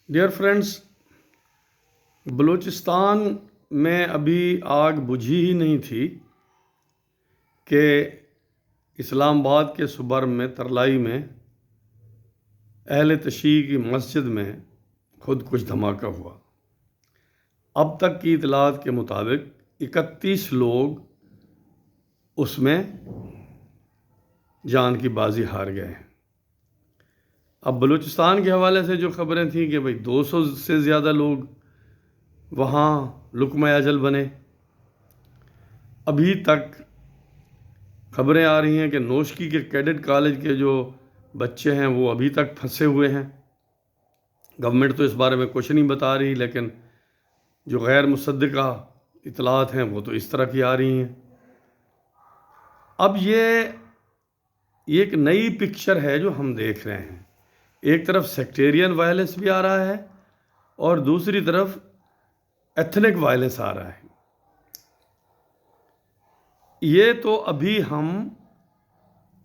Dear friends, Balochistan میں ابھی آگ بجھی ہی نہیں تھی کہ اسلام آباد کے سبرم میں ترلائی میں اہل تشیع کی مسجد میں خود کش دھماکہ ہوا۔ اب تک کی اطلاعات کے مطابق 31 لوگ اس میں جان کی بازی ہار گئے ہیں۔ اب بلوچستان کے حوالے سے جو خبریں تھیں کہ 200 سے زیادہ لوگ وہاں لقمہ اجل بنے، ابھی تک خبریں آ رہی ہیں کہ نوشکی کے کیڈٹ کالج کے جو بچے ہیں وہ ابھی تک پھنسے ہوئے ہیں۔ گورنمنٹ تو اس بارے میں کچھ نہیں بتا رہی، لیکن جو غیر مصدقہ اطلاعات ہیں وہ تو اس طرح کی آ رہی ہیں۔ اب یہ ایک نئی پکچر ہے جو ہم دیکھ رہے ہیں۔ ایک طرف سیکٹیرین وائلنس بھی آ رہا ہے اور دوسری طرف ایتھنک وائلنس آ رہا ہے۔ یہ تو ابھی ہم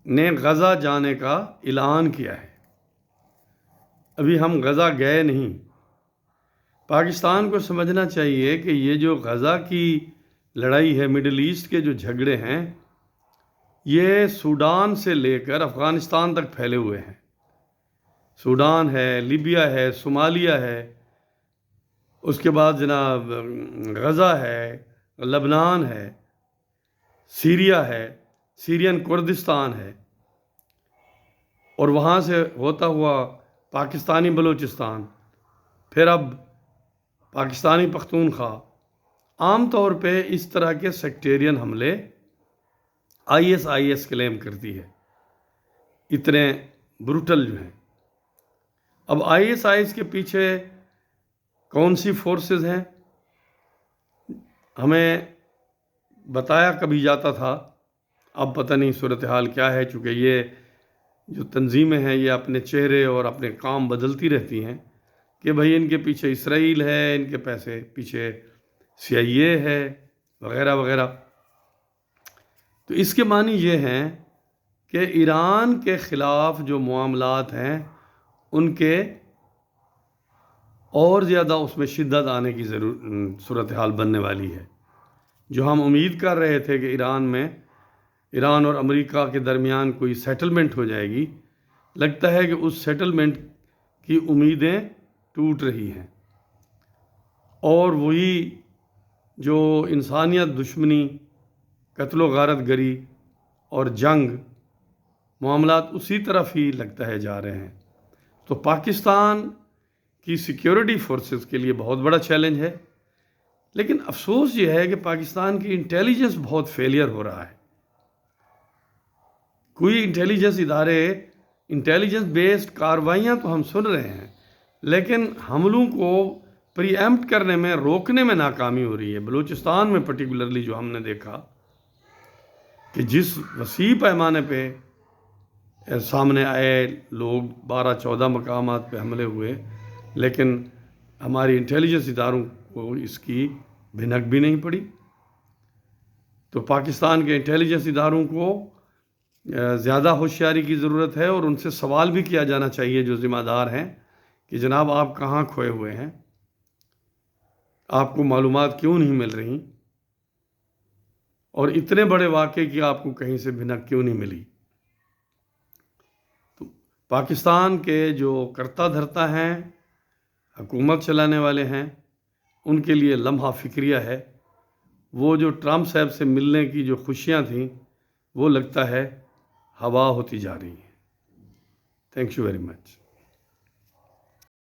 نے غزہ جانے کا اعلان کیا ہے، ابھی ہم غزہ گئے نہیں۔ پاکستان کو سمجھنا چاہیے کہ یہ جو غزہ کی لڑائی ہے، مڈل ایسٹ کے جو جھگڑے ہیں، یہ سوڈان سے لے کر افغانستان تک پھیلے ہوئے ہیں۔ سوڈان ہے، لیبیا ہے، صومالیہ ہے، اس کے بعد جناب غزہ ہے، لبنان ہے، سیریا ہے، سیرین کردستان ہے، اور وہاں سے ہوتا ہوا پاکستانی بلوچستان، پھر اب پاکستانی پختونخوا۔ عام طور پہ اس طرح کے سیکٹیرین حملے آئی ایس کلیم کرتی ہے، اتنے بروٹل جو ہیں۔ اب آئی ایس کے پیچھے کون سی فورسز ہیں ہمیں بتایا کبھی جاتا تھا، اب پتہ نہیں صورتحال کیا ہے، چونکہ یہ جو تنظیمیں ہیں یہ اپنے چہرے اور اپنے کام بدلتی رہتی ہیں کہ بھئی ان کے پیچھے اسرائیل ہے، ان کے پیچھے CIA ہے، وغیرہ وغیرہ۔ تو اس کے معنی یہ ہیں کہ ایران کے خلاف جو معاملات ہیں ان کے اور زیادہ اس میں شدت آنے کی صورتحال بننے والی ہے۔ جو ہم امید کر رہے تھے کہ ایران اور امریکہ کے درمیان کوئی سیٹلمنٹ ہو جائے گی، لگتا ہے کہ اس سیٹلمنٹ کی امیدیں ٹوٹ رہی ہیں، اور وہی جو انسانیت دشمنی، قتل و غارت گری اور جنگ معاملات اسی طرف ہی لگتا ہے جا رہے ہیں۔ تو پاکستان کی سیکیورٹی فورسز کے لیے بہت بڑا چیلنج ہے، لیکن افسوس یہ ہے کہ پاکستان کی انٹیلیجنس بہت فیلئر ہو رہا ہے۔ کوئی انٹیلیجنس ادارے انٹیلیجنس بیسڈ کارروائیاں تو ہم سن رہے ہیں، لیکن حملوں کو پری ایمپٹ کرنے میں، روکنے میں ناکامی ہو رہی ہے۔ بلوچستان میں پرٹیکولرلی جو ہم نے دیکھا کہ جس وسیع پیمانے پہ سامنے آئے لوگ، 12-14 مقامات پہ حملے ہوئے، لیکن ہماری انٹیلیجنس اداروں کو اس کی بھنک بھی نہیں پڑی۔ تو پاکستان کے انٹیلیجنس اداروں کو زیادہ ہوشیاری کی ضرورت ہے، اور ان سے سوال بھی کیا جانا چاہیے جو ذمہ دار ہیں کہ جناب آپ کہاں کھوئے ہوئے ہیں، آپ کو معلومات کیوں نہیں مل رہی، اور اتنے بڑے واقعے کی آپ کو کہیں سے بھنک کیوں نہیں ملی۔ تو پاکستان کے جو کرتا دھرتا ہیں، حکومت چلانے والے ہیں، ان کے لیے لمحہ فکریہ ہے۔ وہ جو ٹرمپ صاحب سے ملنے کی جو خوشیاں تھیں وہ لگتا ہے ہوا ہوتی جا رہی ہیں۔ Thank you very much.